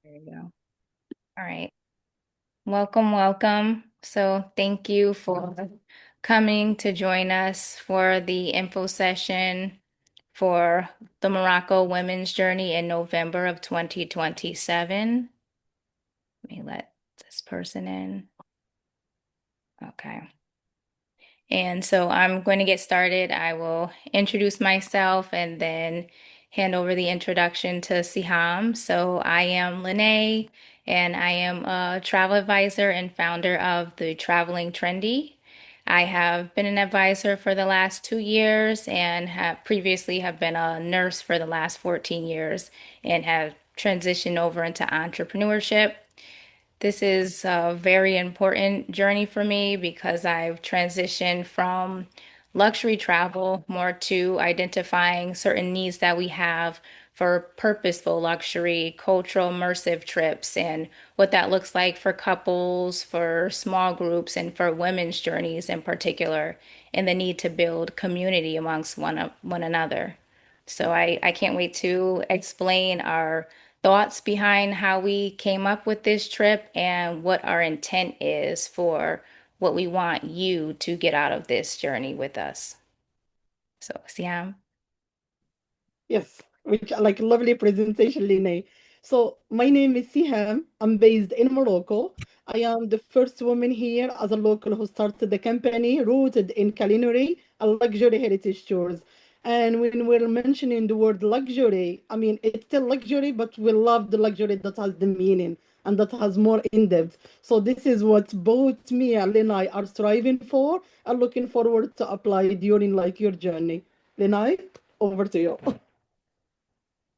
There you go. All right. Welcome, welcome. So, thank you for coming to join us for the info session for the Morocco Women's Journey in November of 2027. Let me let this person in. Okay. And so I'm going to get started. I will introduce myself and then hand over the introduction to Siham. So I am Lene, and I am a travel advisor and founder of the Traveling Trendy. I have been an advisor for the last 2 years and have previously have been a nurse for the last 14 years and have transitioned over into entrepreneurship. This is a very important journey for me because I've transitioned from luxury travel more to identifying certain needs that we have for purposeful luxury, cultural immersive trips, and what that looks like for couples, for small groups, and for women's journeys in particular, and the need to build community amongst one another. So I can't wait to explain our thoughts behind how we came up with this trip and what our intent is for what we want you to get out of this journey with us. So, Siam. Yes, which like lovely presentation, Lene. So my name is Siham. I'm based in Morocco. I am the first woman here as a local who started the company rooted in culinary and luxury heritage tours. And when we're mentioning the word luxury, I mean it's still luxury, but we love the luxury that has the meaning and that has more in depth. So this is what both me and Lenai are striving for and looking forward to apply during like your journey. Lenai, over to you.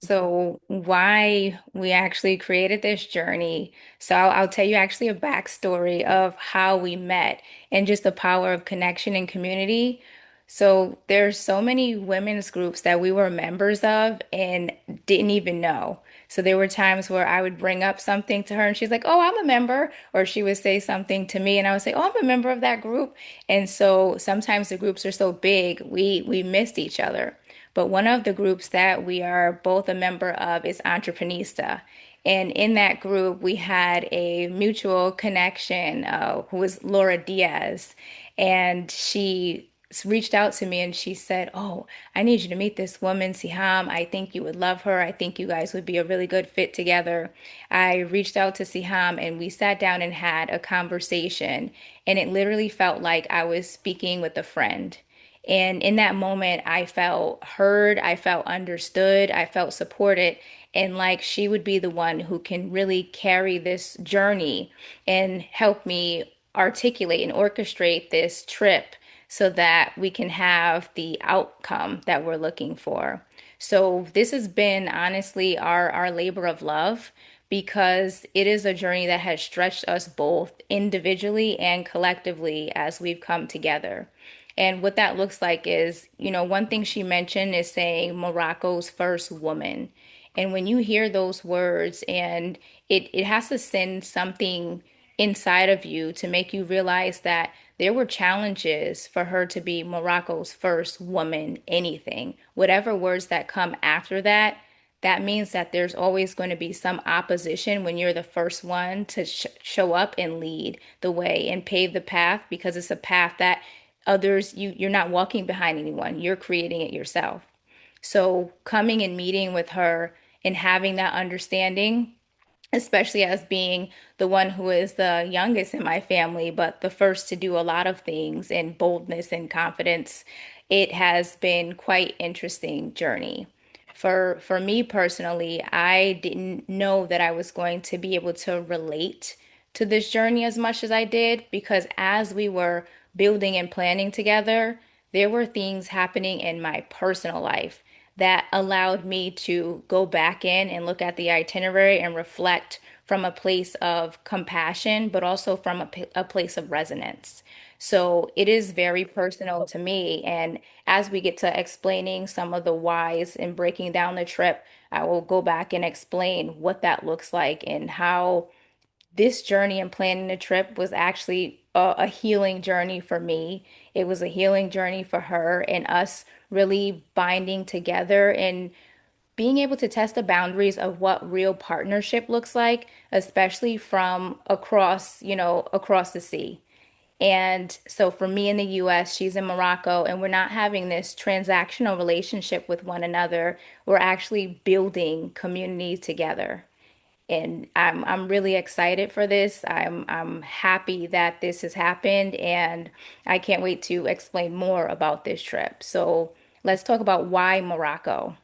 So, why we actually created this journey. So, I'll tell you actually a backstory of how we met and just the power of connection and community. So, there's so many women's groups that we were members of and didn't even know. So, there were times where I would bring up something to her and she's like, "Oh, I'm a member." Or she would say something to me and I would say, "Oh, I'm a member of that group." And so, sometimes the groups are so big, we missed each other. But one of the groups that we are both a member of is Entreprenista. And in that group, we had a mutual connection who was Laura Diaz. And she reached out to me and she said, "Oh, I need you to meet this woman, Siham. I think you would love her. I think you guys would be a really good fit together." I reached out to Siham and we sat down and had a conversation. And it literally felt like I was speaking with a friend. And in that moment, I felt heard, I felt understood, I felt supported, and like she would be the one who can really carry this journey and help me articulate and orchestrate this trip so that we can have the outcome that we're looking for. So this has been honestly our labor of love because it is a journey that has stretched us both individually and collectively as we've come together. And what that looks like is, one thing she mentioned is saying Morocco's first woman. And when you hear those words, and it has to send something inside of you to make you realize that there were challenges for her to be Morocco's first woman, anything. Whatever words that come after that, that means that there's always going to be some opposition when you're the first one to show up and lead the way and pave the path because it's a path that others you're not walking behind anyone, you're creating it yourself. So coming and meeting with her and having that understanding, especially as being the one who is the youngest in my family, but the first to do a lot of things in boldness and confidence, it has been quite interesting journey. For me personally, I didn't know that I was going to be able to relate to this journey as much as I did because as we were building and planning together, there were things happening in my personal life that allowed me to go back in and look at the itinerary and reflect from a place of compassion, but also from a place of resonance. So it is very personal to me. And as we get to explaining some of the whys and breaking down the trip, I will go back and explain what that looks like and how this journey and planning the trip was actually a healing journey for me. It was a healing journey for her and us really binding together and being able to test the boundaries of what real partnership looks like, especially from across, across the sea. And so for me in the US, she's in Morocco, and we're not having this transactional relationship with one another. We're actually building community together. And I'm really excited for this. I'm happy that this has happened, and I can't wait to explain more about this trip. So let's talk about why Morocco.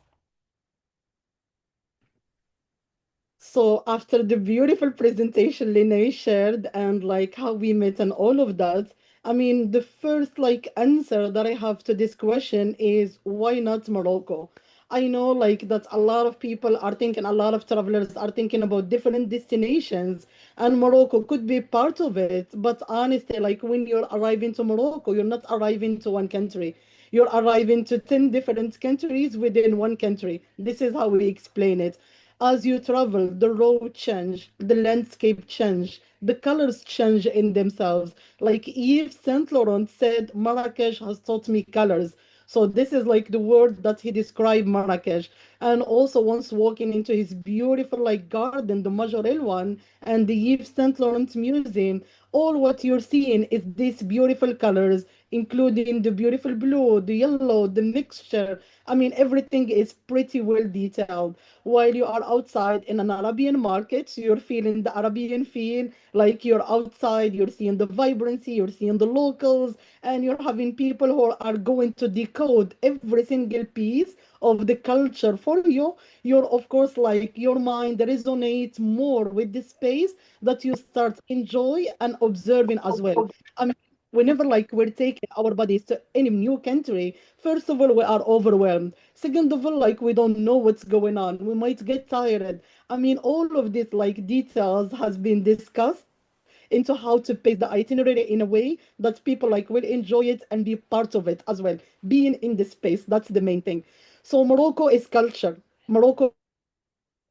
So after the beautiful presentation Lene shared and like how we met and all of that, I mean, the first like answer that I have to this question is why not Morocco? I know like that a lot of people are thinking, a lot of travelers are thinking about different destinations, and Morocco could be part of it. But honestly, like when you're arriving to Morocco, you're not arriving to one country. You're arriving to 10 different countries within one country. This is how we explain it. As you travel, the road change, the landscape change, the colors change in themselves. Like Yves Saint Laurent said, Marrakech has taught me colors. So this is like the word that he described Marrakech. And also once walking into his beautiful like garden, the Majorelle one, and the Yves Saint Laurent Museum, all what you're seeing is these beautiful colors, including the beautiful blue, the yellow, the mixture. I mean, everything is pretty well detailed. While you are outside in an Arabian market, you're feeling the Arabian feel, like you're outside, you're seeing the vibrancy, you're seeing the locals, and you're having people who are going to decode every single piece of the culture for you. You're, of course, like your mind resonates more with the space that you start enjoy and observing as well. I mean, whenever like we're taking our bodies to any new country, first of all, we are overwhelmed. Second of all, like we don't know what's going on. We might get tired. I mean, all of this like details has been discussed into how to pace the itinerary in a way that people like will enjoy it and be part of it as well. Being in the space, that's the main thing. So Morocco is culture. Morocco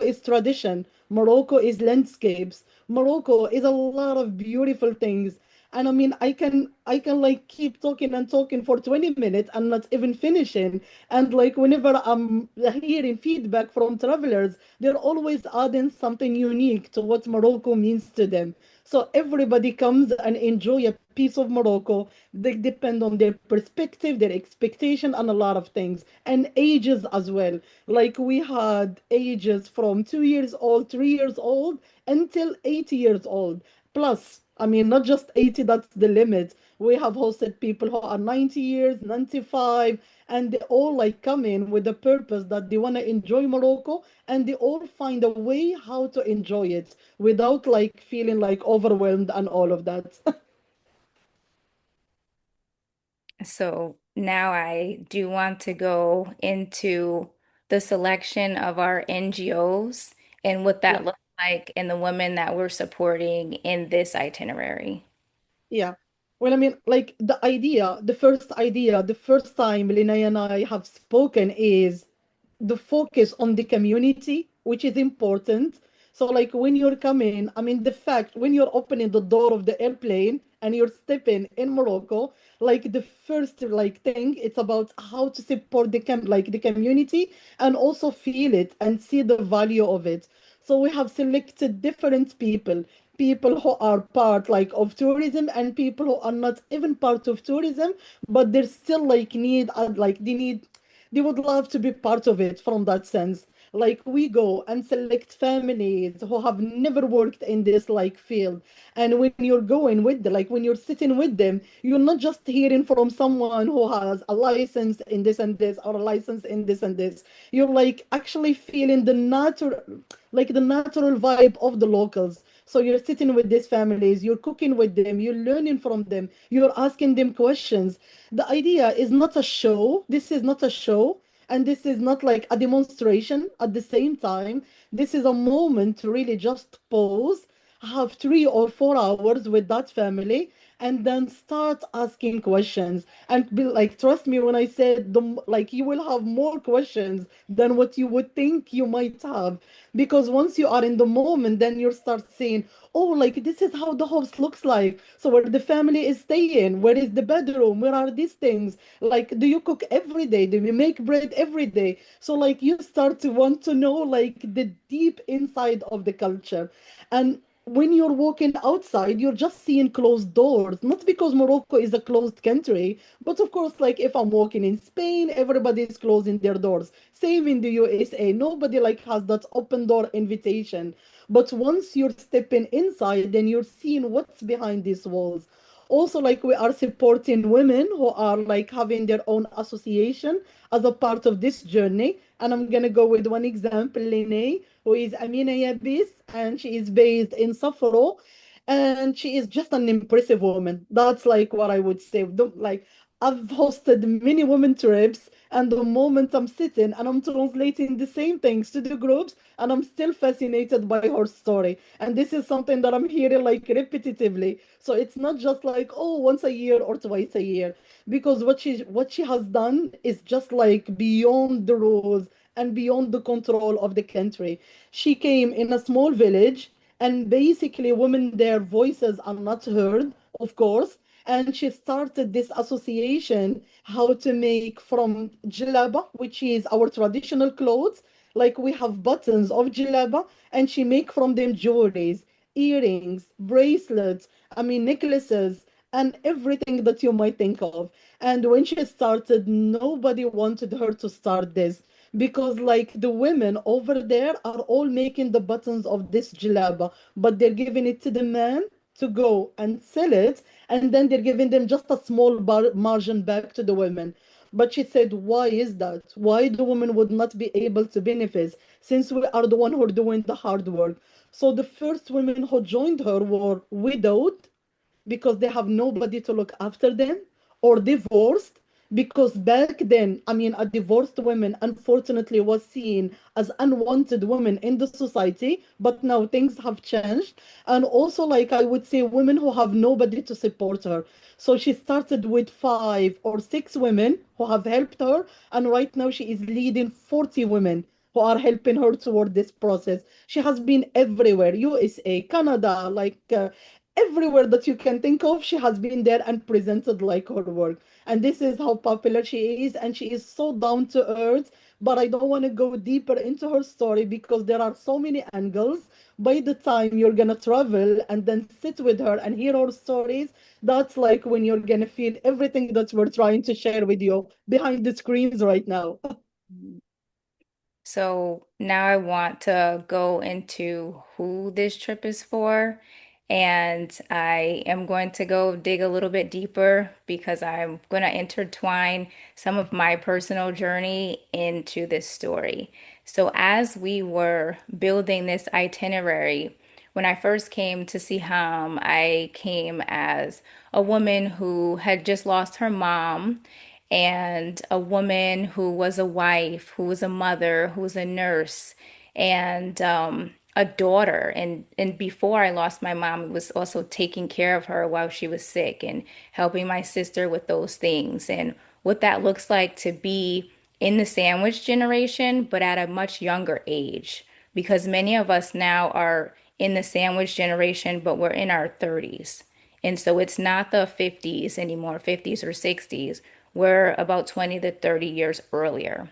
is tradition. Morocco is landscapes. Morocco is a lot of beautiful things. And I mean, I can like keep talking and talking for 20 minutes and not even finishing. And like whenever I'm hearing feedback from travelers, they're always adding something unique to what Morocco means to them. So everybody comes and enjoy a piece of Morocco. They depend on their perspective, their expectation, and a lot of things, and ages as well. Like we had ages from 2 years old, 3 years old, until 80 years old. Plus, I mean, not just 80, that's the limit. We have hosted people who are 90 years, 95, and they all like come in with the purpose that they want to enjoy Morocco, and they all find a way how to enjoy it without like feeling like overwhelmed and all of that. So now I do want to go into the selection of our NGOs and what Yeah. that looks like and the women that we're supporting in this itinerary. Yeah. Well, I mean, like the idea, the first time Linnea and I have spoken is the focus on the community, which is important. So, like when you're coming, I mean, the fact when you're opening the door of the airplane and you're stepping in Morocco, like the first like thing, it's about how to support the community and also feel it and see the value of it. So we have selected different people, people who are part like of tourism and people who are not even part of tourism, but they're still like need like they would love to be part of it from that sense. Like we go and select families who have never worked in this like field. And when you're going with the, like when you're sitting with them, you're not just hearing from someone who has a license in this and this or a license in this and this. You're like actually feeling the natural vibe of the locals. So you're sitting with these families, you're cooking with them, you're learning from them, you're asking them questions. The idea is not a show. This is not a show. And this is not like a demonstration at the same time. This is a moment to really just pause, have 3 or 4 hours with that family, and then start asking questions and be like, trust me when I said like you will have more questions than what you would think you might have, because once you are in the moment, then you start saying, oh, like this is how the house looks like. So where the family is staying, where is the bedroom, where are these things? Like, do you cook every day? Do you make bread every day? So like you start to want to know like the deep inside of the culture. And when you're walking outside, you're just seeing closed doors. Not because Morocco is a closed country, but of course, like if I'm walking in Spain, everybody is closing their doors. Same in the USA. Nobody like has that open door invitation. But once you're stepping inside, then you're seeing what's behind these walls. Also, like we are supporting women who are like having their own association as a part of this journey. And I'm gonna go with one example, Lene, who is Amina Yabis, and she is based in Safaro, and she is just an impressive woman. That's like what I would say. Like I've hosted many women trips, and the moment I'm sitting and I'm translating the same things to the groups, and I'm still fascinated by her story. And this is something that I'm hearing like repetitively. So it's not just like, oh, once a year or twice a year, because what she has done is just like beyond the rules and beyond the control of the country. She came in a small village, and basically women, their voices are not heard, of course. And she started this association how to make from jilaba, which is our traditional clothes. Like we have buttons of jilaba, and she make from them jewelries, earrings, bracelets, I mean necklaces, and everything that you might think of. And when she started, nobody wanted her to start this, because like the women over there are all making the buttons of this jalaba, but they're giving it to the man to go and sell it, and then they're giving them just a small margin back to the women. But she said, why is that? Why the women would not be able to benefit, since we are the one who are doing the hard work? So the first women who joined her were widowed, because they have nobody to look after them, or divorced, because back then, I mean, a divorced woman unfortunately was seen as unwanted women in the society, but now things have changed. And also, like I would say, women who have nobody to support her. So she started with 5 or 6 women who have helped her, and right now she is leading 40 women who are helping her toward this process. She has been everywhere, USA, Canada, like everywhere that you can think of. She has been there and presented like her work. And this is how popular she is. And she is so down to earth. But I don't want to go deeper into her story because there are so many angles. By the time you're going to travel and then sit with her and hear her stories, that's like when you're going to feel everything that we're trying to share with you behind the screens right now. So now I want to go into who this trip is for. And I am going to go dig a little bit deeper because I'm going to intertwine some of my personal journey into this story. So, as we were building this itinerary, when I first came to Siham, I came as a woman who had just lost her mom and a woman who was a wife, who was a mother, who was a nurse, and a daughter. And before I lost my mom, it was also taking care of her while she was sick and helping my sister with those things and what that looks like to be in the sandwich generation, but at a much younger age. Because many of us now are in the sandwich generation, but we're in our 30s. And so it's not the 50s anymore, 50s or 60s. We're about 20 to 30 years earlier.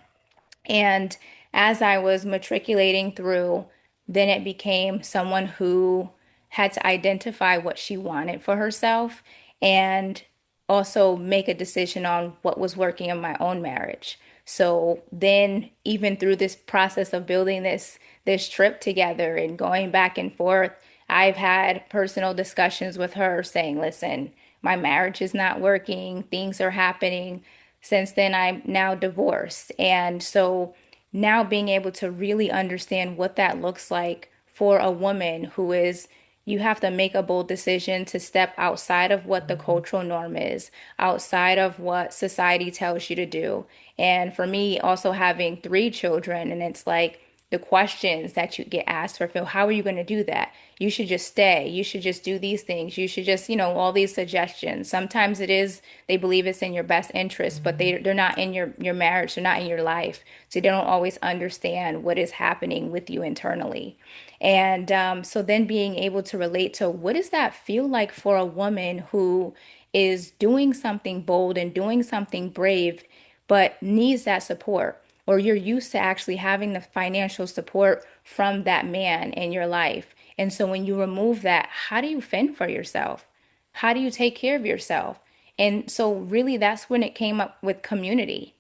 And as I was matriculating through, then it became someone who had to identify what she wanted for herself and also make a decision on what was working in my own marriage. So then even through this process of building this trip together and going back and forth, I've had personal discussions with her saying, "Listen, my marriage is not working, things are happening." Since then, I'm now divorced. And so now being able to really understand what that looks like for a woman who is, you have to make a bold decision to step outside of what the cultural norm is, outside of what society tells you to do. And for me, also having 3 children, and it's like the questions that you get asked for, Phil, how are you going to do that? You should just stay. You should just do these things. You should just, all these suggestions. Sometimes it is, they believe it's in your best interest, but they're not in your marriage. They're not in your life. So they don't always understand what is happening with you internally. And so then being able to relate to what does that feel like for a woman who is doing something bold and doing something brave, but needs that support, or you're used to actually having the financial support from that man in your life. And so when you remove that, how do you fend for yourself? How do you take care of yourself? And so really that's when it came up with community.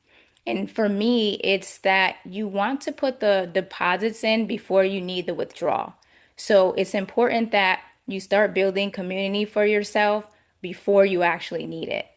And for me, it's that you want to put the deposits in before you need the withdrawal. So it's important that you start building community for yourself before you actually need it.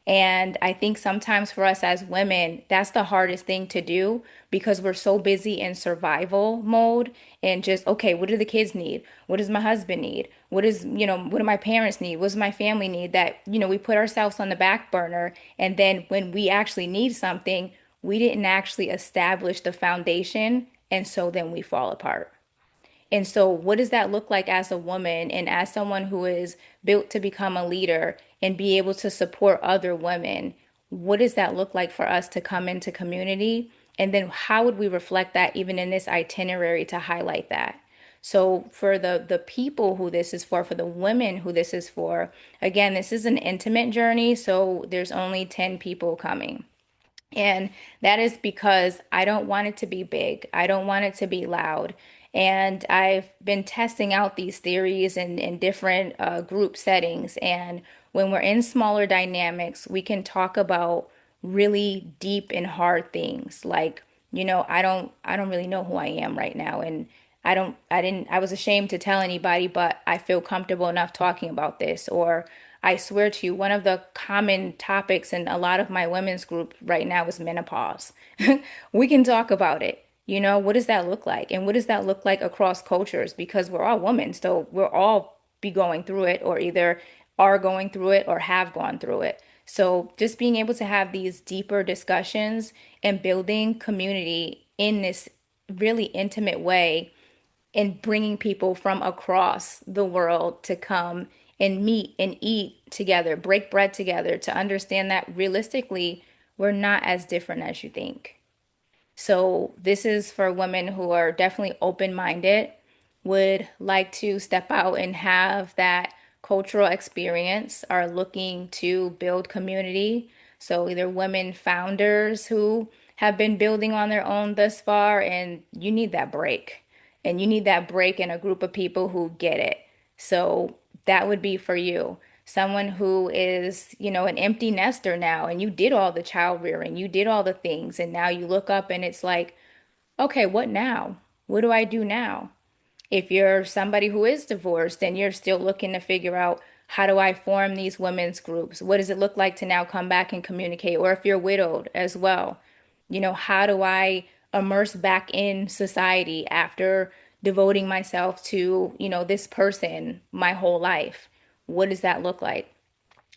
And I think sometimes for us as women, that's the hardest thing to do because we're so busy in survival mode and just, okay, what do the kids need? What does my husband need? What do my parents need? What does my family need? That, we put ourselves on the back burner. And then when we actually need something, we didn't actually establish the foundation. And so then we fall apart. And so, what does that look like as a woman and as someone who is built to become a leader and be able to support other women? What does that look like for us to come into community? And then, how would we reflect that even in this itinerary to highlight that? So, for the people who this is for the women who this is for, again, this is an intimate journey. So, there's only 10 people coming. And that is because I don't want it to be big. I don't want it to be loud. And I've been testing out these theories in different group settings. And when we're in smaller dynamics, we can talk about really deep and hard things. Like, I don't really know who I am right now. And I was ashamed to tell anybody, but I feel comfortable enough talking about this. Or I swear to you, one of the common topics in a lot of my women's group right now is menopause. We can talk about it. What does that look like? And what does that look like across cultures? Because we're all women, so we'll all be going through it, or either are going through it or have gone through it. So just being able to have these deeper discussions and building community in this really intimate way and bringing people from across the world to come and meet and eat together, break bread together, to understand that realistically, we're not as different as you think. So this is for women who are definitely open-minded, would like to step out and have that cultural experience, are looking to build community. So either women founders who have been building on their own thus far, and you need that break. And you need that break in a group of people who get it. So that would be for you. Someone who is, an empty nester now, and you did all the child rearing, you did all the things, and now you look up and it's like, okay, what now? What do I do now? If you're somebody who is divorced, then you're still looking to figure out, how do I form these women's groups? What does it look like to now come back and communicate? Or if you're widowed as well, how do I immerse back in society after devoting myself to, this person my whole life? What does that look like?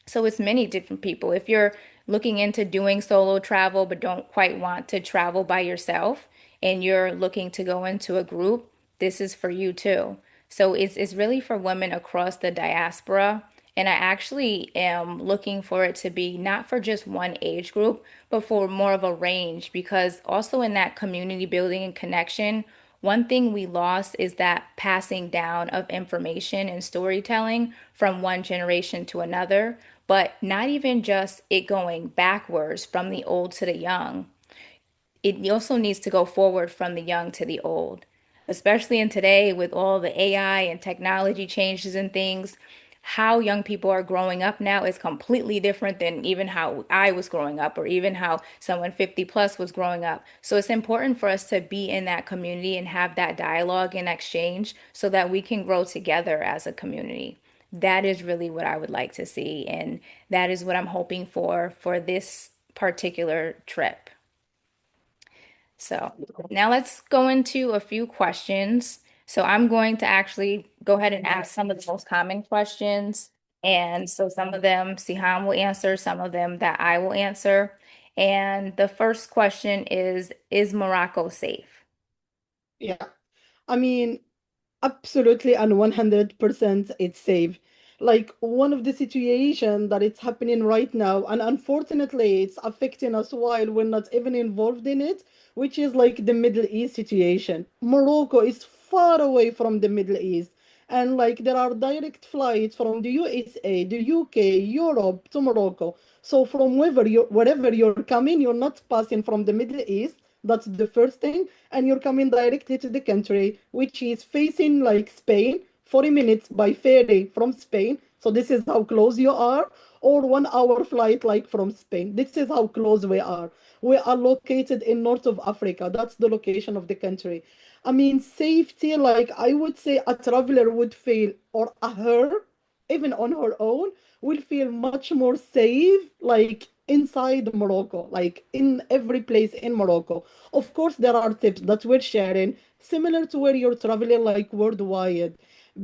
So it's many different people. If you're looking into doing solo travel but don't quite want to travel by yourself and you're looking to go into a group, this is for you too. So it's really for women across the diaspora. And I actually am looking for it to be not for just one age group, but for more of a range, because also in that community building and connection, one thing we lost is that passing down of information and storytelling from one generation to another, but not even just it going backwards from the old to the young. It also needs to go forward from the young to the old, especially in today with all the AI and technology changes and things. How young people are growing up now is completely different than even how I was growing up, or even how someone 50 plus was growing up. So it's important for us to be in that community and have that dialogue and exchange so that we can grow together as a community. That is really what I would like to see, and that is what I'm hoping for this particular trip. So now let's go into a few questions. So I'm going to actually go ahead and ask some of the most common questions. And so some of them Siham will answer, some of them that I will answer. And the first question is Morocco safe? Yeah. I mean, absolutely and 100% it's safe. Like one of the situation that it's happening right now, and unfortunately it's affecting us while we're not even involved in it, which is like the Middle East situation. Morocco is far away from the Middle East. And like there are direct flights from the USA, the UK, Europe to Morocco. So from wherever you're coming, you're not passing from the Middle East. That's the first thing. And you're coming directly to the country, which is facing like Spain, 40 minutes by ferry from Spain. So this is how close you are, or 1 hour flight like from Spain. This is how close we are. We are located in north of Africa. That's the location of the country. I mean, safety, like I would say a traveler would feel, or a her, even on her own, will feel much more safe, like inside Morocco, like in every place in Morocco. Of course, there are tips that we're sharing, similar to where you're traveling like worldwide,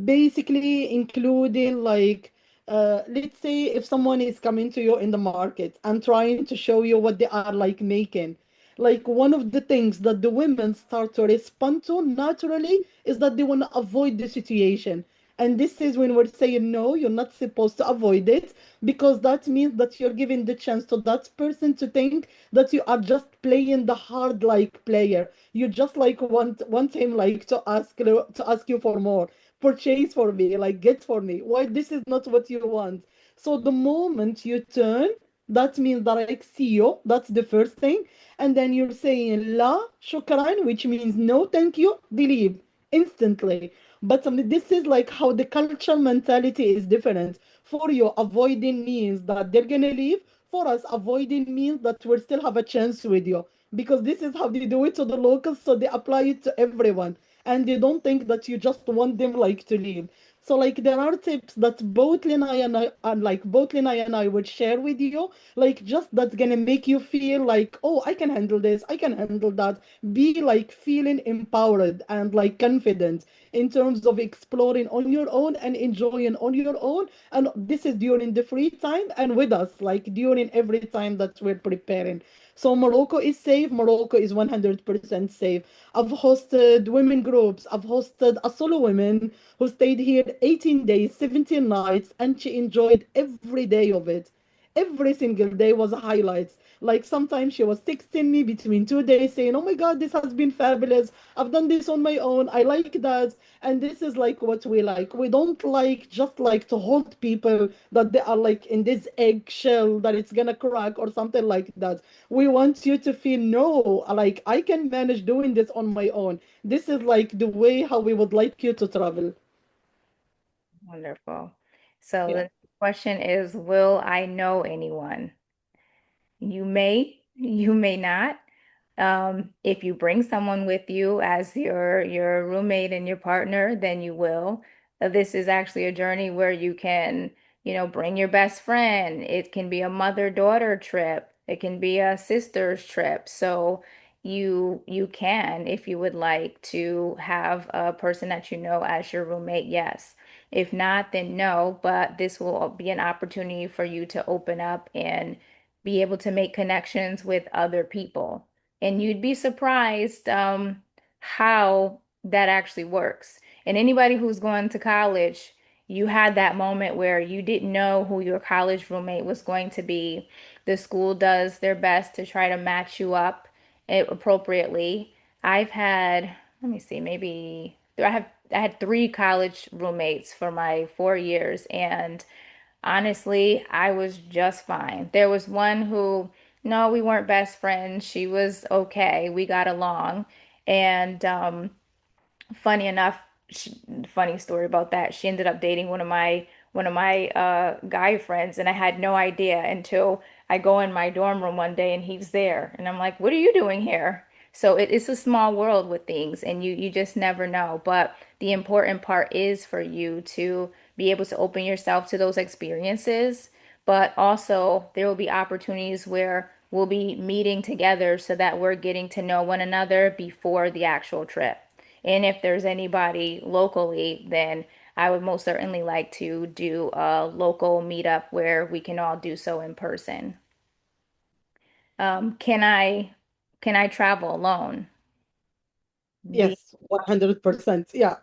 basically including like let's say if someone is coming to you in the market and trying to show you what they are like making, like one of the things that the women start to respond to naturally is that they want to avoid the situation. And this is when we're saying, no, you're not supposed to avoid it, because that means that you're giving the chance to that person to think that you are just playing the hard like player. You just like want him like to ask you for more, purchase for me, like get for me. Why this is not what you want. So the moment you turn, that means that I see you. That's the first thing. And then you're saying la shukran, which means no, thank you, believe instantly. But this is like how the cultural mentality is different. For you, avoiding means that they're gonna leave. For us, avoiding means that we'll still have a chance with you. Because this is how they do it to the locals, so they apply it to everyone. And they don't think that you just want them like to leave. So like there are tips that both Lena and I would share with you, like just that's gonna make you feel like, oh, I can handle this, I can handle that. Be like feeling empowered and like confident in terms of exploring on your own and enjoying on your own. And this is during the free time and with us, like during every time that we're preparing. So Morocco is safe. Morocco is 100% safe. I've hosted women groups. I've hosted a solo woman who stayed here 18 days, 17 nights, and she enjoyed every day of it. Every single day was a highlight. Like sometimes she was texting me between 2 days saying, "Oh my God, this has been fabulous. I've done this on my own. I like that." And this is like what we like. We don't like just like to hold people that they are like in this eggshell that it's gonna crack or something like that. We want you to feel, no, like I can manage doing this on my own. This is like the way how we would like you to travel. Wonderful. So Yeah. the question is, will I know anyone? You may not. If you bring someone with you as your roommate and your partner, then you will. This is actually a journey where you can, bring your best friend. It can be a mother-daughter trip. It can be a sister's trip. So you can, if you would like to have a person that you know as your roommate, yes. If not, then no, but this will be an opportunity for you to open up and be able to make connections with other people. And you'd be surprised how that actually works. And anybody who's going to college, you had that moment where you didn't know who your college roommate was going to be. The school does their best to try to match you up appropriately. I've had, let me see, maybe I had three college roommates for my 4 years, and honestly, I was just fine. There was one who, no, we weren't best friends. She was okay. We got along. And funny enough, funny story about that. She ended up dating one of my guy friends, and I had no idea until I go in my dorm room one day and he's there, and I'm like, "What are you doing here?" So it's a small world with things, and you just never know. But the important part is for you to be able to open yourself to those experiences, but also there will be opportunities where we'll be meeting together so that we're getting to know one another before the actual trip. And if there's anybody locally, then I would most certainly like to do a local meetup where we can all do so in person. Um, can I can I travel alone? The Yes, 100%. Yeah.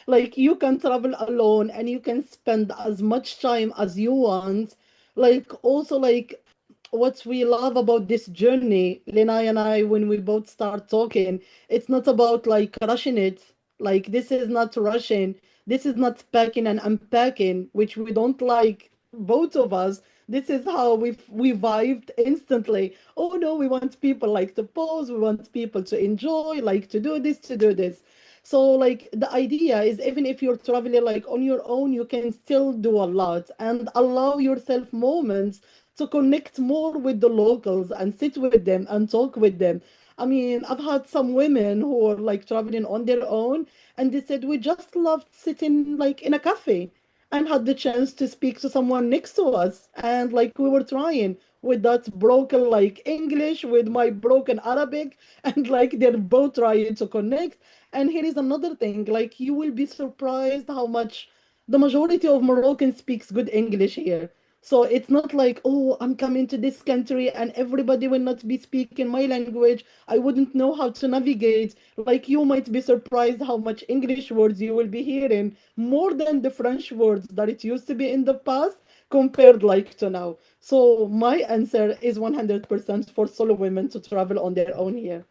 Like you can travel alone and you can spend as much time as you want. Like also like what we love about this journey, Lena and I, when we both start talking, it's not about like rushing it. Like this is not rushing. This is not packing and unpacking, which we don't like, both of us. This is how we vibed instantly. Oh no, we want people like to pose, we want people to enjoy, like to do this, to do this. So like the idea is even if you're traveling like on your own, you can still do a lot and allow yourself moments to connect more with the locals and sit with them and talk with them. I mean, I've had some women who are like traveling on their own and they said we just loved sitting like in a cafe and had the chance to speak to someone next to us. And like we were trying with that broken like English, with my broken Arabic, and like they're both trying to connect. And here is another thing, like you will be surprised how much the majority of Moroccans speaks good English here. So it's not like, oh, I'm coming to this country and everybody will not be speaking my language. I wouldn't know how to navigate. Like you might be surprised how much English words you will be hearing, more than the French words that it used to be in the past compared like to now. So my answer is 100% for solo women to travel on their own here.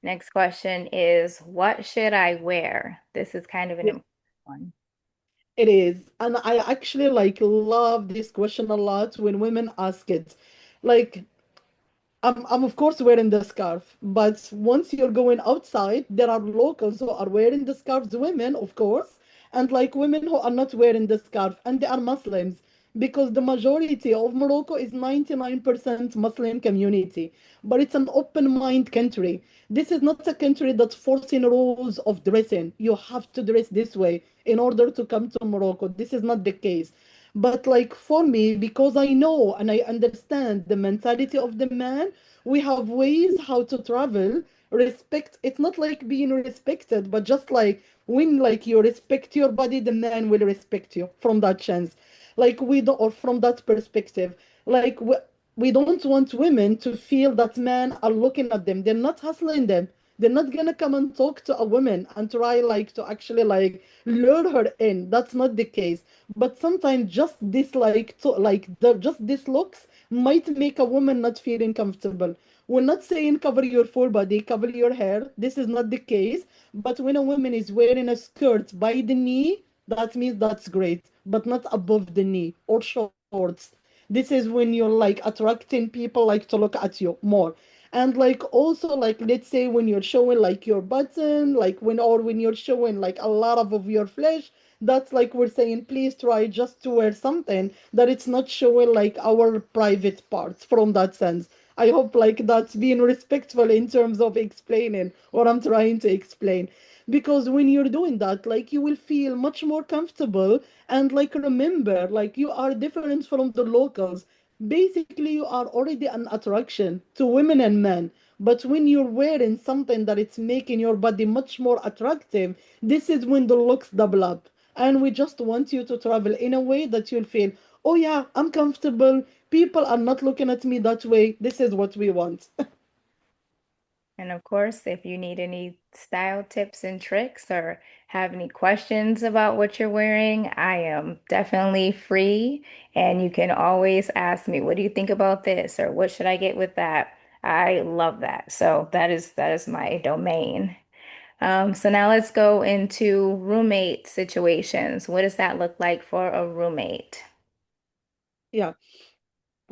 next question is, what should I wear? This is kind of an important one. It is. And I actually like love this question a lot when women ask it. Like I'm of course wearing the scarf, but once you're going outside, there are locals who are wearing the scarves, women, of course, and like women who are not wearing the scarf, and they are Muslims, because the majority of Morocco is 99% Muslim community, but it's an open mind country. This is not a country that's forcing rules of dressing. You have to dress this way in order to come to Morocco. This is not the case. But like for me, because I know and I understand the mentality of the man, we have ways how to travel. Respect, it's not like being respected, but just like when like you respect your body, the man will respect you from that chance. Like we don't, or from that perspective, like we don't want women to feel that men are looking at them. They're not hustling them. They're not gonna come and talk to a woman and try like to actually like lure her in. That's not the case. But sometimes just this like to like the just this looks might make a woman not feeling comfortable. We're not saying cover your full body, cover your hair. This is not the case. But when a woman is wearing a skirt by the knee, that means that's great, but not above the knee or shorts. This is when you're like attracting people like to look at you more. And like also like let's say when you're showing like your button, like when or when you're showing like a lot of your flesh, that's like we're saying please try just to wear something that it's not showing like our private parts from that sense. I hope like that's being respectful in terms of explaining what I'm trying to explain. Because when you're doing that, like you will feel much more comfortable and like remember, like you are different from the locals. Basically, you are already an attraction to women and men. But when you're wearing something that it's making your body much more attractive, this is when the looks double up. And we just want you to travel in a way that you'll feel, oh yeah, I'm comfortable. People are not looking at me that way. This is what we want. And of course, if you need any style tips and tricks or have any questions about what you're wearing, I am definitely free. And you can always ask me, what do you think about this? Or what should I get with that? I love that. So that is my domain. So now let's go into roommate situations. What does that look like for a roommate? Yeah.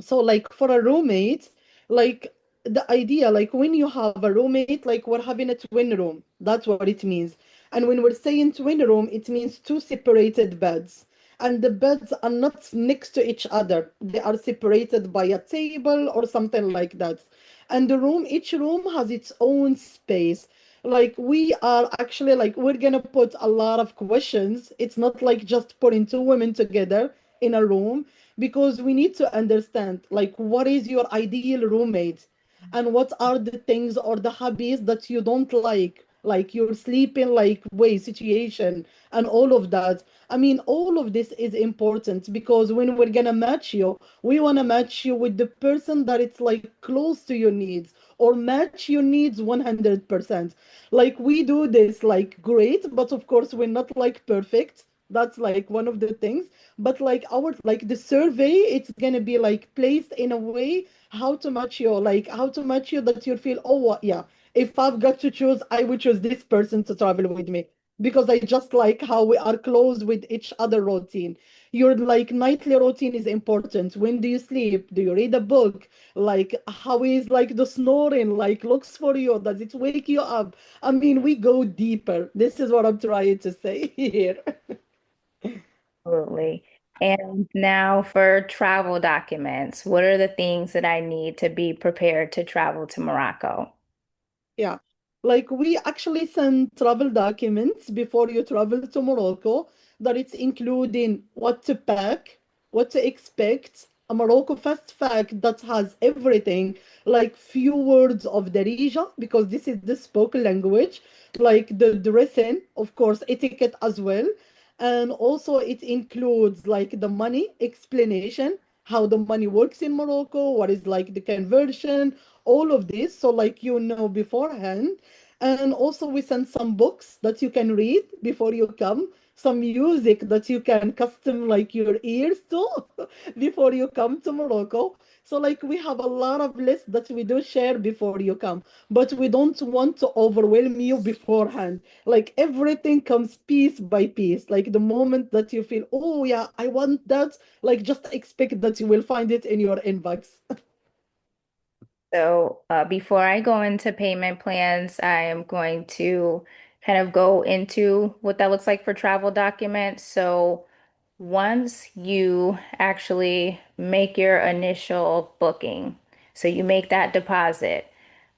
So like for a roommate, like the idea, like when you have a roommate, like we're having a twin room. That's what it means. And when we're saying twin room, it means two separated beds. And the beds are not next to each other. They are separated by a table or something like that. And the room, each room has its own space. Like we are actually like we're gonna put a lot of questions. It's not like just putting two women together in a room, because we need to understand like what is your ideal roommate and what are the things or the hobbies that you don't like your sleeping like way situation and all of that. I mean, all of this is important because when we're gonna match you, we want to match you with the person that it's like close to your needs or match your needs 100%. Like we do this like great, but of course we're not like perfect. That's like one of the things. But like our like the survey, it's gonna be like placed in a way how to match you, like how to match you that you feel, oh what, yeah, if I've got to choose, I would choose this person to travel with me because I just like how we are close with each other routine. Your like nightly routine is important. When do you sleep? Do you read a book? Like how is like the snoring like looks for you? Does it wake you up? I mean, we go deeper. This is what I'm trying to say here. Absolutely. And now for travel documents, what are the things that I need to be prepared to travel to Morocco? Yeah. Like we actually send travel documents before you travel to Morocco that it's including what to pack, what to expect, a Morocco fast fact that has everything, like few words of the region, because this is the spoken language, like the dressing, of course, etiquette as well. And also it includes like the money explanation, how the money works in Morocco, what is like the conversion, all of this. So like you know beforehand. And also we send some books that you can read before you come, some music that you can custom like your ears to before you come to Morocco. So like we have a lot of lists that we do share before you come, but we don't want to overwhelm you beforehand. Like everything comes piece by piece. Like the moment that you feel, oh yeah, I want that, like just expect that you will find it in your inbox. So, before I go into payment plans, I am going to kind of go into what that looks like for travel documents. So, once you actually make your initial booking, so you make that deposit,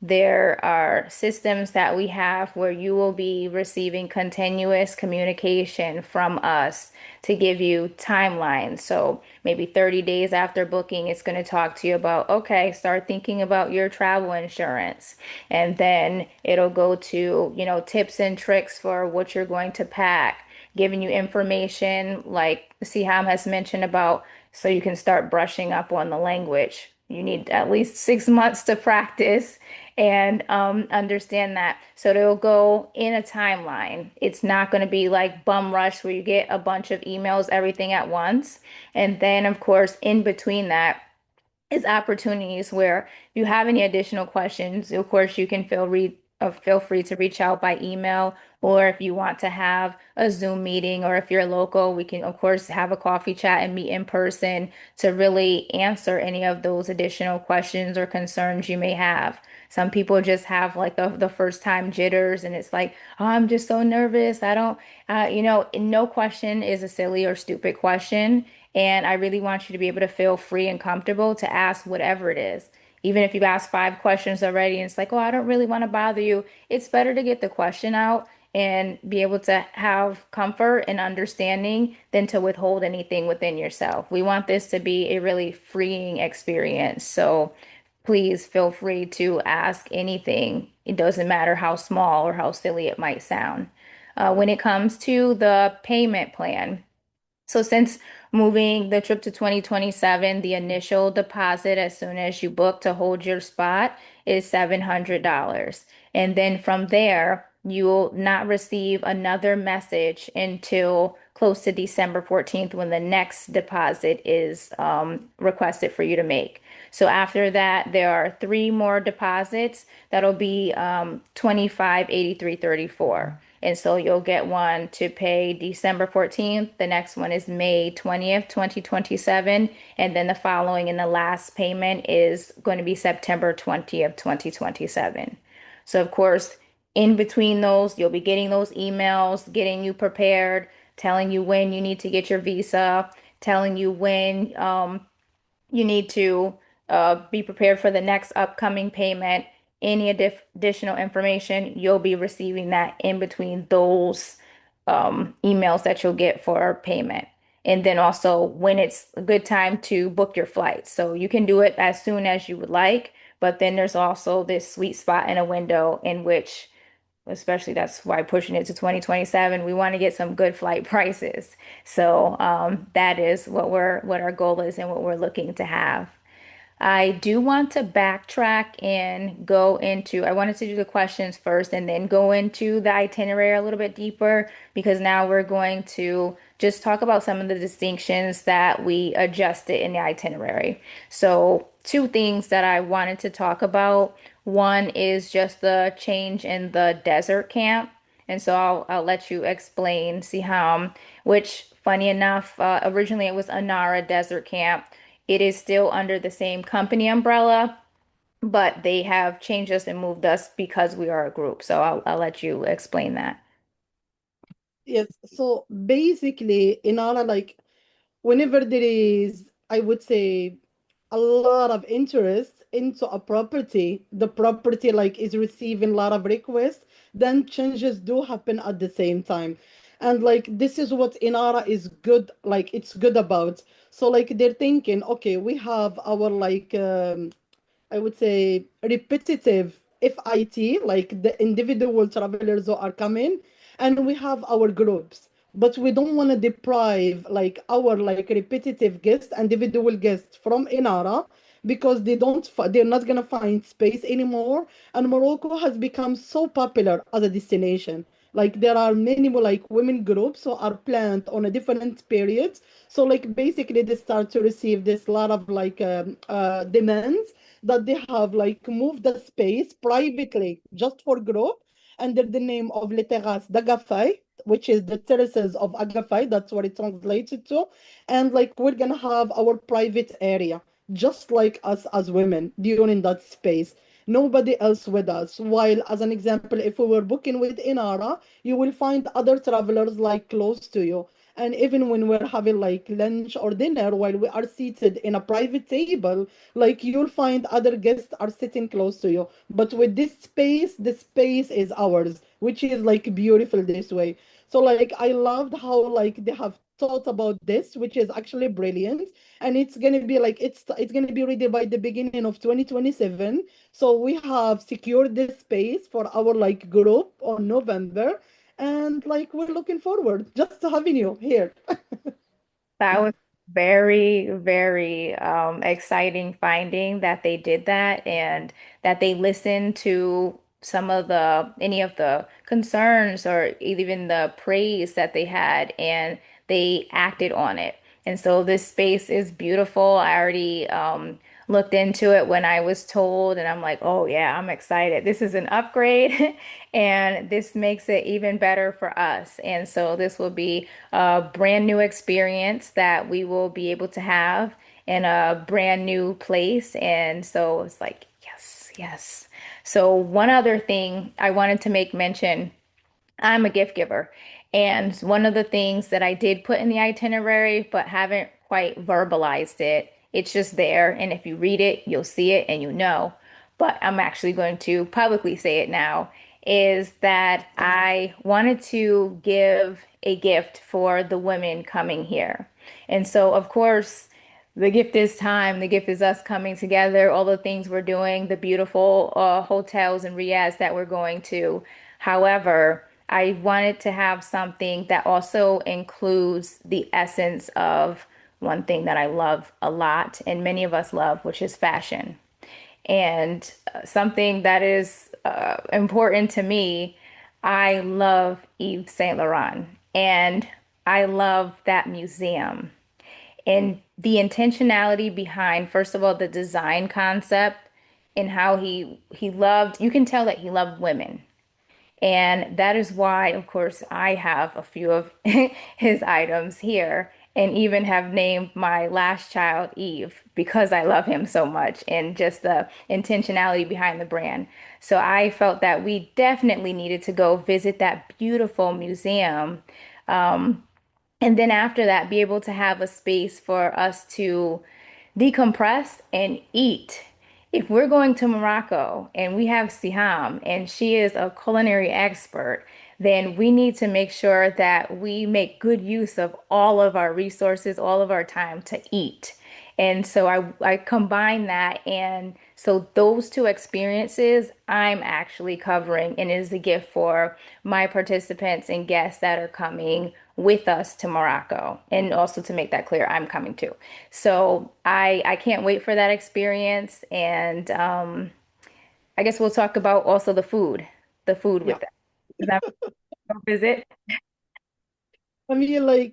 there are systems that we have where you will be receiving continuous communication from us to give you timelines. So maybe 30 days after booking, it's going to talk to you about, okay, start thinking about your travel insurance. And then it'll go to, tips and tricks for what you're going to pack, giving you information like Siham has mentioned about so you can start brushing up on the language. You need at least 6 months to practice and understand that. So they'll go in a timeline. It's not going to be like bum rush where you get a bunch of emails, everything at once. And then, of course, in between that, is opportunities where if you have any additional questions, of course, you can feel free to reach out by email, or if you want to have a Zoom meeting, or if you're local, we can, of course, have a coffee chat and meet in person to really answer any of those additional questions or concerns you may have. Some people just have like the first time jitters, and it's like, oh, I'm just so nervous. I don't, no question is a silly or stupid question. And I really want you to be able to feel free and comfortable to ask whatever it is. Even if you've asked 5 questions already and it's like, oh, I don't really want to bother you, it's better to get the question out and be able to have comfort and understanding than to withhold anything within yourself. We want this to be a really freeing experience. So please feel free to ask anything. It doesn't matter how small or how silly it might sound. When it comes to the payment plan, so since moving the trip to 2027, the initial deposit as soon as you book to hold your spot is $700. And then from there, you will not receive another message until close to December 14th when the next deposit is requested for you to make. So after that, there are three more deposits that'll be 25, 83, 34. And so you'll get one to pay December 14th. The next one is May 20th, 2027. And then the following and the last payment is going to be September 20th, 2027. So, of course, in between those, you'll be getting those emails, getting you prepared, telling you when you need to get your visa, telling you when you need to be prepared for the next upcoming payment. Any additional information, you'll be receiving that in between those emails that you'll get for payment. And then also when it's a good time to book your flight. So you can do it as soon as you would like, but then there's also this sweet spot in a window in which, especially that's why pushing it to 2027, we want to get some good flight prices. So that is what our goal is and what we're looking to have. I do want to backtrack and go into, I wanted to do the questions first and then go into the itinerary a little bit deeper because now we're going to just talk about some of the distinctions that we adjusted in the itinerary. So, two things that I wanted to talk about. One is just the change in the desert camp. And so I'll let you explain, Siham, which funny enough, originally it was Anara Desert Camp. It is still under the same company umbrella, but they have changed us and moved us because we are a group. So I'll let you explain that. Yes. So basically, in our like whenever there is, I would say, a lot of interest into a property, the property like is receiving a lot of requests, then changes do happen at the same time. And like this is what Inara is good, like it's good about. So like they're thinking, okay, we have our like I would say repetitive FIT, like the individual travelers who are coming, and we have our groups. But we don't want to deprive like our like repetitive guests, individual guests from Inara because they're not gonna find space anymore. And Morocco has become so popular as a destination. Like there are many more like women groups who are planned on a different periods. So like basically they start to receive this lot of like demands that they have like moved the space privately just for group under the name of Les Terrasses d'Agafay, which is the terraces of Agafay. That's what it translated to. And like we're gonna have our private area, just like us as women during that space. Nobody else with us. While, as an example, if we were booking with Inara, you will find other travelers like close to you. And even when we're having like lunch or dinner, while we are seated in a private table, like you'll find other guests are sitting close to you. But with this space, the space is ours, which is like beautiful this way. So like I loved how like they have thought about this, which is actually brilliant. And it's gonna be like it's gonna be ready by the beginning of 2027. So we have secured this space for our like group on November. And like we're looking forward just to having you here. That was very, very exciting finding that they did that and that they listened to some of the any of the concerns or even the praise that they had and they acted on it. And so this space is beautiful. I already looked into it when I was told, and I'm like, oh yeah, I'm excited. This is an upgrade, and this makes it even better for us. And so this will be a brand new experience that we will be able to have in a brand new place. And so it's like, yes, yes. So one other thing I wanted to make mention, I'm a gift giver. And one of the things that I did put in the itinerary, but haven't quite verbalized it, it's just there. And if you read it, you'll see it and you know. But I'm actually going to publicly say it now, is that I wanted to give a gift for the women coming here. And so, of course, the gift is time. The gift is us coming together, all the things we're doing, the beautiful hotels and riads that we're going to. However, I wanted to have something that also includes the essence of one thing that I love a lot and many of us love, which is fashion. And something that is important to me, I love Yves Saint Laurent and I love that museum. And the intentionality behind, first of all, the design concept and how he loved, you can tell that he loved women. And that is why, of course, I have a few of his items here and even have named my last child Eve because I love him so much and just the intentionality behind the brand. So I felt that we definitely needed to go visit that beautiful museum. And then after that, be able to have a space for us to decompress and eat. If we're going to Morocco and we have Siham and she is a culinary expert, then we need to make sure that we make good use of all of our resources, all of our time to eat. And so I combine that and So those two experiences I'm actually covering and is a gift for my participants and guests that are coming with us to Morocco. And also to make that clear, I'm coming too. So I can't wait for that experience. And I guess we'll talk about also the food Yeah. with them. Is that a visit? I mean,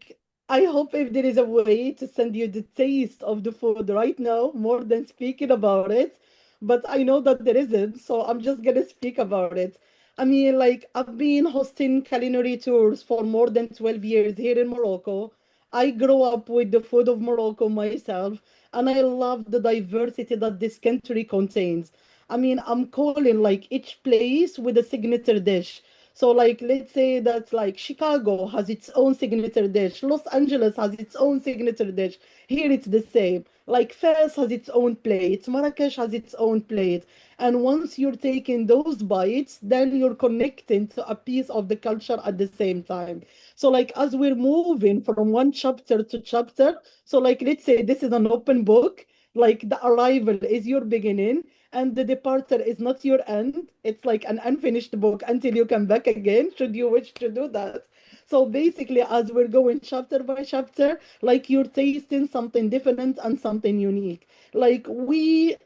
I hope if there is a way to send you the taste of the food right now, more than speaking about it, but I know that there isn't, so I'm just gonna speak about it. I mean, I've been hosting culinary tours for more than 12 years here in Morocco. I grew up with the food of Morocco myself, and I love the diversity that this country contains. I mean, I'm calling like each place with a signature dish. So, let's say that Chicago has its own signature dish, Los Angeles has its own signature dish. Here it's the same. Like Fez has its own plate, Marrakech has its own plate. And once you're taking those bites, then you're connecting to a piece of the culture at the same time. So, as we're moving from one chapter to chapter, so let's say this is an open book, like the arrival is your beginning and the departure is not your end. It's like an unfinished book until you come back again, should you wish to do that. So basically, as we're going chapter by chapter, like you're tasting something different and something unique. Like we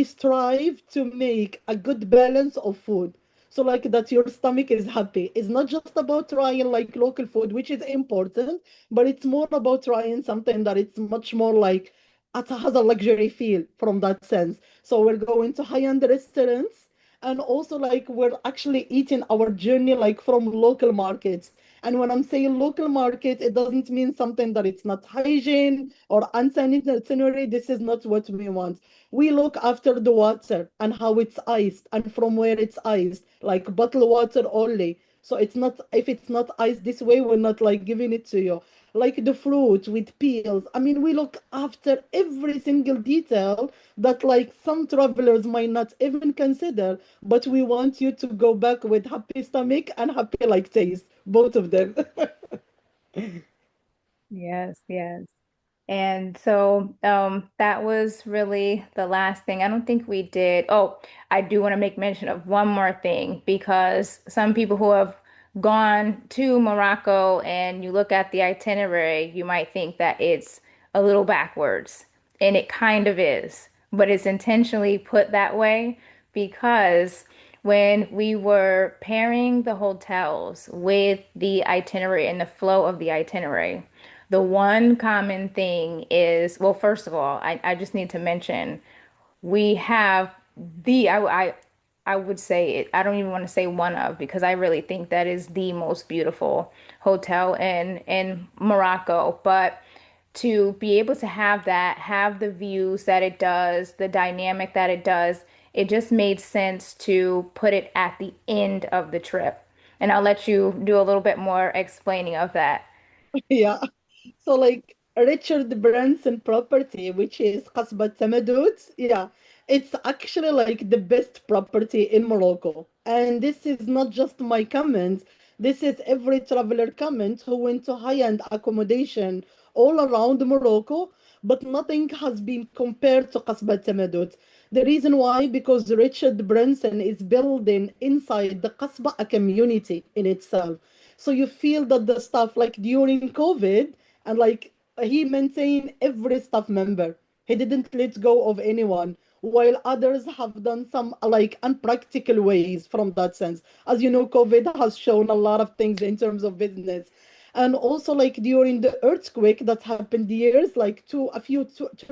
strive to make a good balance of food. So like that your stomach is happy. It's not just about trying like local food, which is important, but it's more about trying something that it's much more like it has a luxury feel from that sense. So we're going to high-end restaurants and also like we're actually eating our journey like from local markets. And when I'm saying local market, it doesn't mean something that it's not hygiene or unsanitary. This is not what we want. We look after the water and how it's iced and from where it's iced, like bottled water only. So it's not, if it's not iced this way, we're not like giving it to you. Like the fruit with peels. I mean, we look after every single detail that like some travelers might not even consider, but we want you to go back with happy stomach and happy like taste, both of them. Yes, yes. And so that was really the last thing. I don't think we did. Oh, I do want to make mention of one more thing because some people who have gone to Morocco and you look at the itinerary, you might think that it's a little backwards. And it kind of is, but it's intentionally put that way because when we were pairing the hotels with the itinerary and the flow of the itinerary, the one common thing is, well, first of all, I just need to mention we have the I would say it, I don't even want to say one of because I really think that is the most beautiful hotel in Morocco. But to be able to have that, have the views that it does, the dynamic that it does, it just made sense to put it at the end of the trip. And I'll let you do a little bit more explaining of that. Yeah. So like Richard Branson property, which is Qasbat Tamadud, yeah, it's actually like the best property in Morocco. And this is not just my comment. This is every traveler comment who went to high-end accommodation all around Morocco, but nothing has been compared to Qasbat Tamadud. The reason why, because Richard Branson is building inside the Qasba a community in itself. So you feel that the stuff like during COVID, and like he maintained every staff member. He didn't let go of anyone, while others have done some like unpractical ways from that sense. As you know, COVID has shown a lot of things in terms of business. And also like during the earthquake that happened years, like 3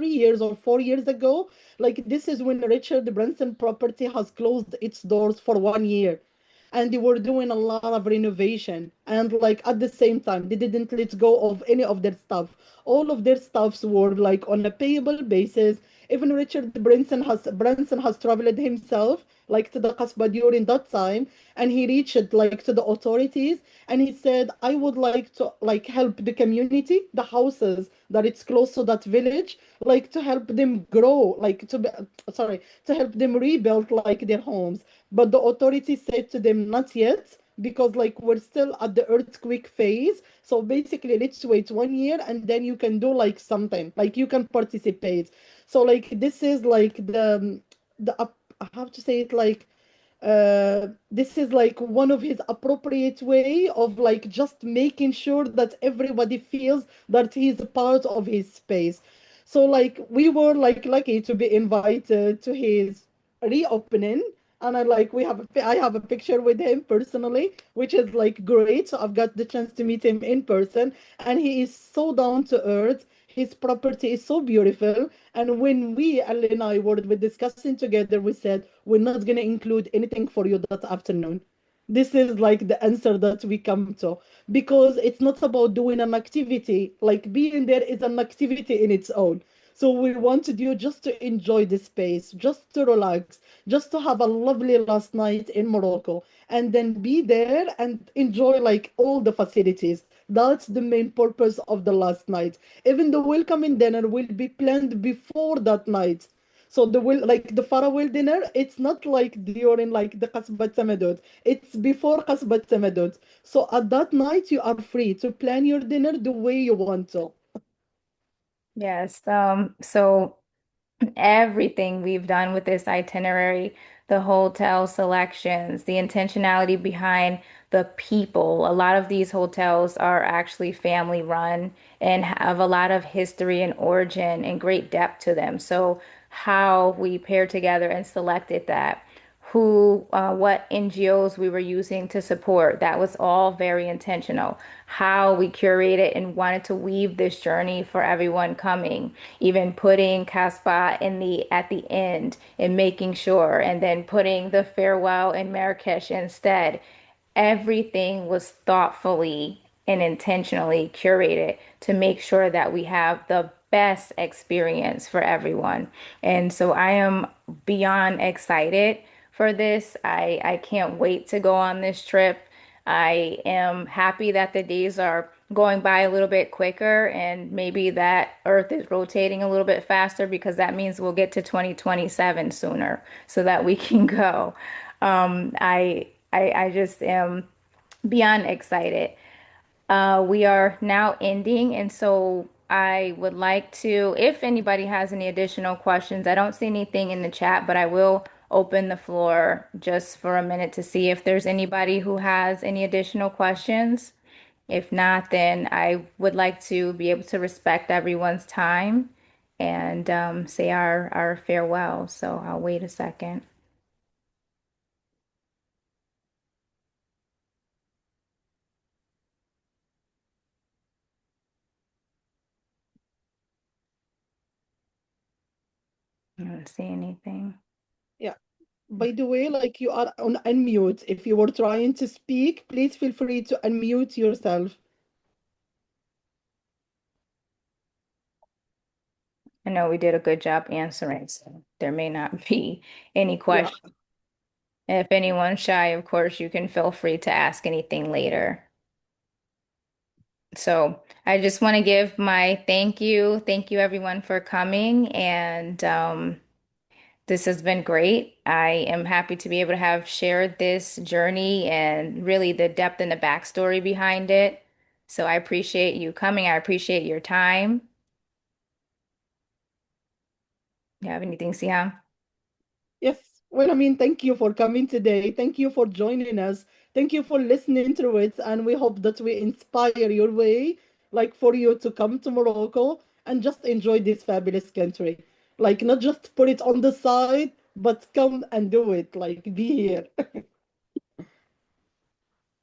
years or 4 years ago, like this is when Richard Branson property has closed its doors for 1 year and they were doing a lot of renovation and like at the same time they didn't let go of any of their stuff. All of their stuffs were like on a payable basis. Even Richard Branson has traveled himself like to the Qasba during that time, and he reached like to the authorities and he said, I would like to like help the community, the houses that it's close to that village, like to help them grow, like to be, sorry, to help them rebuild like their homes. But the authorities said to them, not yet, because like we're still at the earthquake phase. So basically, let's wait 1 year and then you can do like something, like you can participate. So like this is like I have to say it like this is like one of his appropriate way of like just making sure that everybody feels that he's a part of his space. So like we were like lucky to be invited to his reopening, and I have a picture with him personally, which is like great. So I've got the chance to meet him in person, and he is so down to earth. His property is so beautiful. And when Ali and I were discussing together, we said we're not gonna include anything for you that afternoon. This is like the answer that we come to, because it's not about doing an activity. Like being there is an activity in its own. So we wanted you just to enjoy the space, just to relax, just to have a lovely last night in Morocco, and then be there and enjoy like all the facilities. That's the main purpose of the last night. Even the welcoming dinner will be planned before that night. So the will like the farewell dinner, it's not like during like the Qasbat Samadot. It's before Qasbat Samadot. So at that night you are free to plan your dinner the way you want to. Yes. So everything we've done with this itinerary, the hotel selections, the intentionality behind the people. A lot of these hotels are actually family run and have a lot of history and origin and great depth to them. So, how we paired together and selected that, what NGOs we were using to support, that was all very intentional. How we curated and wanted to weave this journey for everyone coming, even putting Casbah in the at the end and making sure, and then putting the farewell in Marrakech instead. Everything was thoughtfully and intentionally curated to make sure that we have the best experience for everyone. And so I am beyond excited for this. I can't wait to go on this trip. I am happy that the days are going by a little bit quicker and maybe that Earth is rotating a little bit faster because that means we'll get to 2027 sooner so that we can go. I just am beyond excited. We are now ending, and so I would like to, if anybody has any additional questions, I don't see anything in the chat, but I will open the floor just for a minute to see if there's anybody who has any additional questions. If not, then I would like to be able to respect everyone's time and say our farewell. So I'll wait a second. I don't see anything. Yeah. By the way, like you are on unmute. If you were trying to speak, please feel free to unmute yourself. I know we did a good job answering, so there may not be any Yeah. questions. If anyone's shy, of course, you can feel free to ask anything later. So I just want to give my thank you. Thank you everyone for coming. And this has been great. I am happy to be able to have shared this journey and really the depth and the backstory behind it. So I appreciate you coming. I appreciate your time. You have anything, Siam? Yes. Well, I mean, thank you for coming today. Thank you for joining us. Thank you for listening to it. And we hope that we inspire your way, like for you to come to Morocco and just enjoy this fabulous country. Like, not just put it on the side, but come and do it. Like, be here.